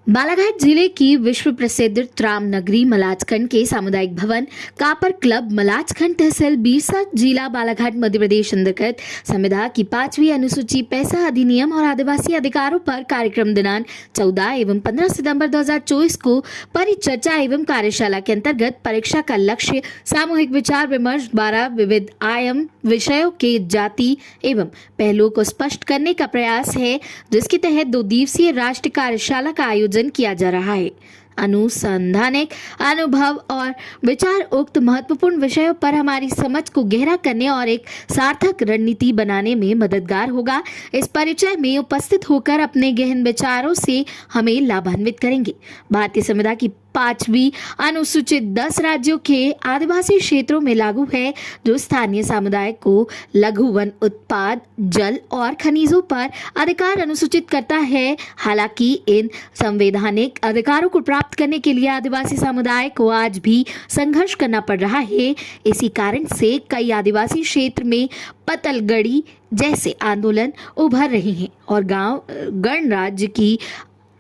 बालाघाट जिले की विश्व प्रसिद्ध त्राम नगरी मलाजखंड के सामुदायिक भवन कापर क्लब मलाजखंड तहसील बीरसा जिला बालाघाट मध्य प्रदेश अंतर्गत संविधान की 5वीं अनुसूची पैसा अधिनियम और आदिवासी अधिकारों पर कार्यक्रम दिनांक 14 एवं 15 सितंबर 2024 को परिचर्चा एवं कार्यशाला के अंतर्गत परीक्षा का लक्ष्य सामूहिक विचार विमर्श द्वारा विविध आयाम विषयों के जाति एवं पहलुओं को स्पष्ट करने का प्रयास है, जिसके तहत 2 दिवसीय राष्ट्रीय कार्यशाला का आयोजन किया जा रहा है। अनुसंधानिक अनुभव और विचार उक्त महत्वपूर्ण विषयों पर हमारी समझ को गहरा करने और एक सार्थक रणनीति बनाने में मददगार होगा। इस परिचय में उपस्थित होकर अपने गहन विचारों से हमें लाभान्वित करेंगे। भारतीय संविधान की 5वीं अनुसूचित 10 राज्यों के आदिवासी क्षेत्रों में लागू है, जो स्थानीय समुदाय को लघु वन उत्पाद, जल और खनिजों पर अधिकार अनुसूचित करता है। हालांकि इन संवैधानिक अधिकारों को प्राप्त करने के लिए आदिवासी समुदाय को आज भी संघर्ष करना पड़ रहा है। इसी कारण से कई आदिवासी क्षेत्र में पतलगड़ी जैसे आंदोलन उभर रहे हैं और गांव गणराज्य की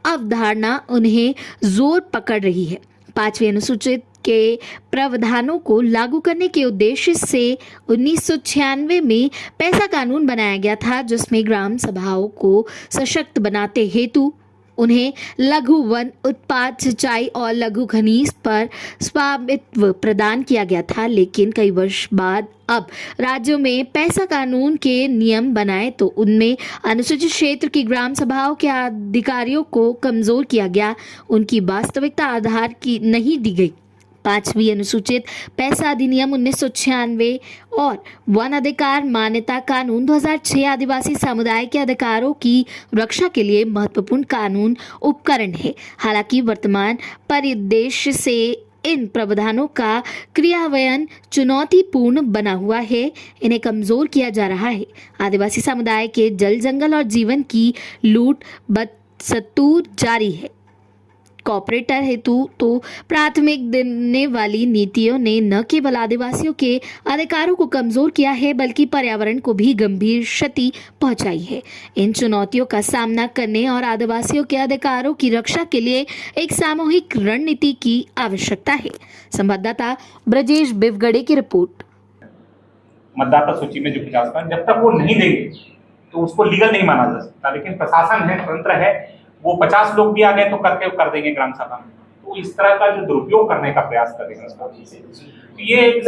अवधारणा उन्हें जोर पकड़ रही है। 5वीं अनुसूचित के प्रावधानों को लागू करने के उद्देश्य से 1996 में पैसा कानून बनाया गया था, जिसमें ग्राम सभाओं को सशक्त बनाते हेतु उन्हें लघु वन उत्पाद, सिंचाई और लघु खनिज पर स्वामित्व प्रदान किया गया था। लेकिन कई वर्ष बाद अब राज्यों में पैसा कानून के नियम बनाए तो उनमें अनुसूचित क्षेत्र की ग्राम सभाओं के अधिकारियों को कमजोर किया गया, उनकी वास्तविकता आधार की नहीं दी गई। 5वीं अनुसूचित पैसा अधिनियम 1996 और वन अधिकार मान्यता कानून 2006 आदिवासी समुदाय के अधिकारों की रक्षा के लिए महत्वपूर्ण कानून उपकरण है। हालांकि वर्तमान परिदृश्य से इन प्रावधानों का क्रियान्वयन चुनौतीपूर्ण बना हुआ है, इन्हें कमजोर किया जा रहा है। आदिवासी समुदाय के जल, जंगल और जीवन की लूट बदस्तूर जारी है। कॉर्पोरेटर हेतु तो प्राथमिक देने वाली नीतियों ने न केवल आदिवासियों के अधिकारों को कमजोर किया है, बल्कि पर्यावरण को भी गंभीर क्षति पहुंचाई है। इन चुनौतियों का सामना करने और आदिवासियों के अधिकारों की रक्षा के लिए एक सामूहिक रणनीति की आवश्यकता है। संवाददाता ब्रजेश बिवगड़े की रिपोर्ट। मतदाता सूची में जो 50% जब तक वो नहीं देंगे तो उसको लीगल नहीं माना जा सकता, लेकिन प्रशासन है, तंत्र है, वो 50 लोग भी आ गए तो करके कर देंगे ग्राम सभा में। तो इस तरह का जो दुरुपयोग करने का प्रयास करेंगे तो ये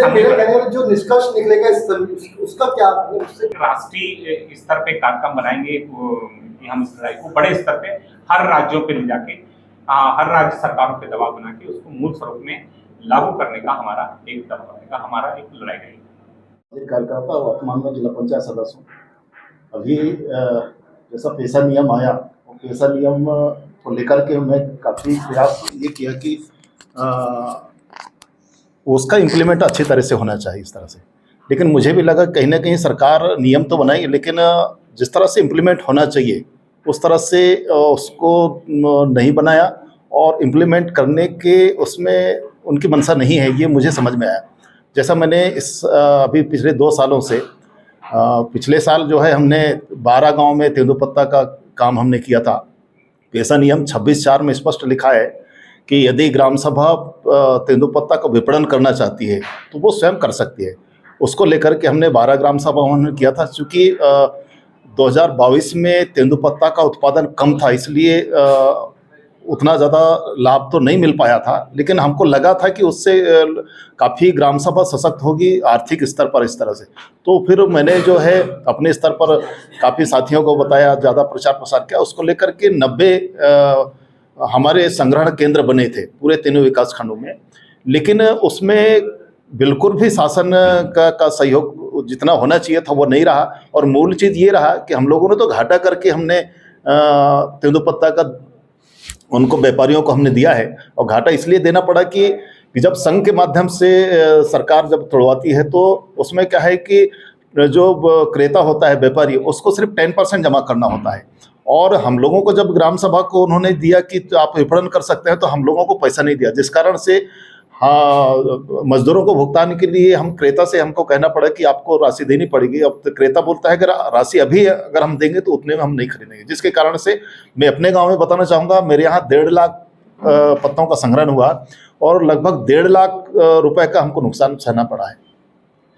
जो निष्कर्ष निकलेगा उसका क्या राष्ट्रीय स्तर पे कार्यक्रम बनाएंगे कि हम इस लड़ाई को बड़े स्तर पे हर राज्यों पे ले जाके हर राज्य सरकारों पे दबाव बना के उसको मूल स्वरूप में लागू करने का हमारा एक लड़ाई रहेगी। कार्यकर्ता वर्तमान में जिला पंचायत सदस्य हूँ। अभी जैसा पैसा नियम आया, पैसा नियम को लेकर के मैं काफ़ी प्रयास ये किया कि उसका इम्प्लीमेंट अच्छी तरह से होना चाहिए इस तरह से। लेकिन मुझे भी लगा कहीं ना कहीं सरकार नियम तो बनाई, लेकिन जिस तरह से इम्प्लीमेंट होना चाहिए उस तरह से उसको नहीं बनाया और इम्प्लीमेंट करने के उसमें उनकी मंशा नहीं है, ये मुझे समझ में आया। जैसा मैंने अभी पिछले 2 सालों से पिछले साल जो है हमने 12 गांव में तेंदुपत्ता का काम हमने किया था। पैसा नियम 26(4) में स्पष्ट लिखा है कि यदि ग्राम सभा तेंदुपत्ता का विपणन करना चाहती है तो वो स्वयं कर सकती है। उसको लेकर के हमने 12 ग्राम सभाओं में किया था। चूँकि 2022 में तेंदुपत्ता का उत्पादन कम था, इसलिए उतना ज़्यादा लाभ तो नहीं मिल पाया था, लेकिन हमको लगा था कि उससे काफ़ी ग्राम सभा सशक्त होगी आर्थिक स्तर पर इस तरह से। तो फिर मैंने जो है अपने स्तर पर काफ़ी साथियों को बताया, ज़्यादा प्रचार प्रसार किया। उसको लेकर के 90 हमारे संग्रहण केंद्र बने थे पूरे तीनों विकास खंडों में, लेकिन उसमें बिल्कुल भी शासन का सहयोग जितना होना चाहिए था वो नहीं रहा। और मूल चीज़ ये रहा कि हम लोगों ने तो घाटा करके हमने तेंदुपत्ता का उनको व्यापारियों को हमने दिया है। और घाटा इसलिए देना पड़ा कि जब संघ के माध्यम से सरकार जब तोड़वाती है तो उसमें क्या है कि जो क्रेता होता है व्यापारी, उसको सिर्फ 10% जमा करना होता है। और हम लोगों को जब ग्राम सभा को उन्होंने दिया कि आप विपणन कर सकते हैं तो हम लोगों को पैसा नहीं दिया, जिस कारण से हाँ, मजदूरों को भुगतान के लिए हम क्रेता से हमको कहना पड़ा कि आपको राशि देनी पड़ेगी। अब तो क्रेता बोलता है अगर राशि अभी अगर हम देंगे तो उतने में हम नहीं खरीदेंगे, जिसके कारण से मैं अपने गांव में बताना चाहूँगा, मेरे यहाँ 1.5 लाख पत्तों का संग्रहण हुआ और लगभग 1.5 लाख रुपए का हमको नुकसान सहना पड़ा है।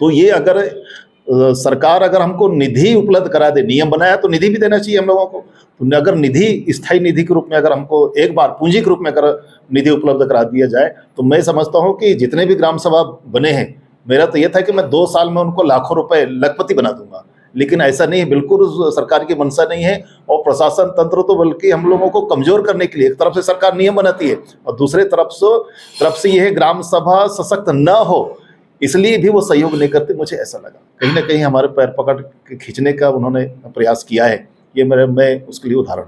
तो ये अगर सरकार अगर हमको निधि उपलब्ध करा दे, नियम बनाया तो निधि भी देना चाहिए हम लोगों को। तो अगर निधि स्थायी निधि के रूप में अगर हमको एक बार पूंजी के रूप में अगर निधि उपलब्ध करा दिया जाए तो मैं समझता हूँ कि जितने भी ग्राम सभा बने हैं, मेरा तो ये था कि मैं 2 साल में उनको लाखों रुपए लखपति बना दूंगा, लेकिन ऐसा नहीं है, बिल्कुल सरकार की मंशा नहीं है। और प्रशासन तंत्र तो बल्कि हम लोगों को कमजोर करने के लिए एक तरफ से सरकार नियम बनाती है और दूसरे तरफ से यह ग्राम सभा सशक्त न हो, इसलिए भी वो सहयोग नहीं करते। मुझे ऐसा लगा कहीं ना कहीं हमारे पैर पकड़ के खींचने का उन्होंने प्रयास किया है। ये मैं उसके लिए उदाहरण।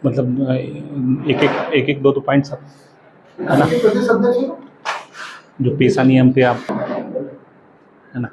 मतलब एक दो पॉइंट सब है ना, जो पेशा नियम पे आप है ना।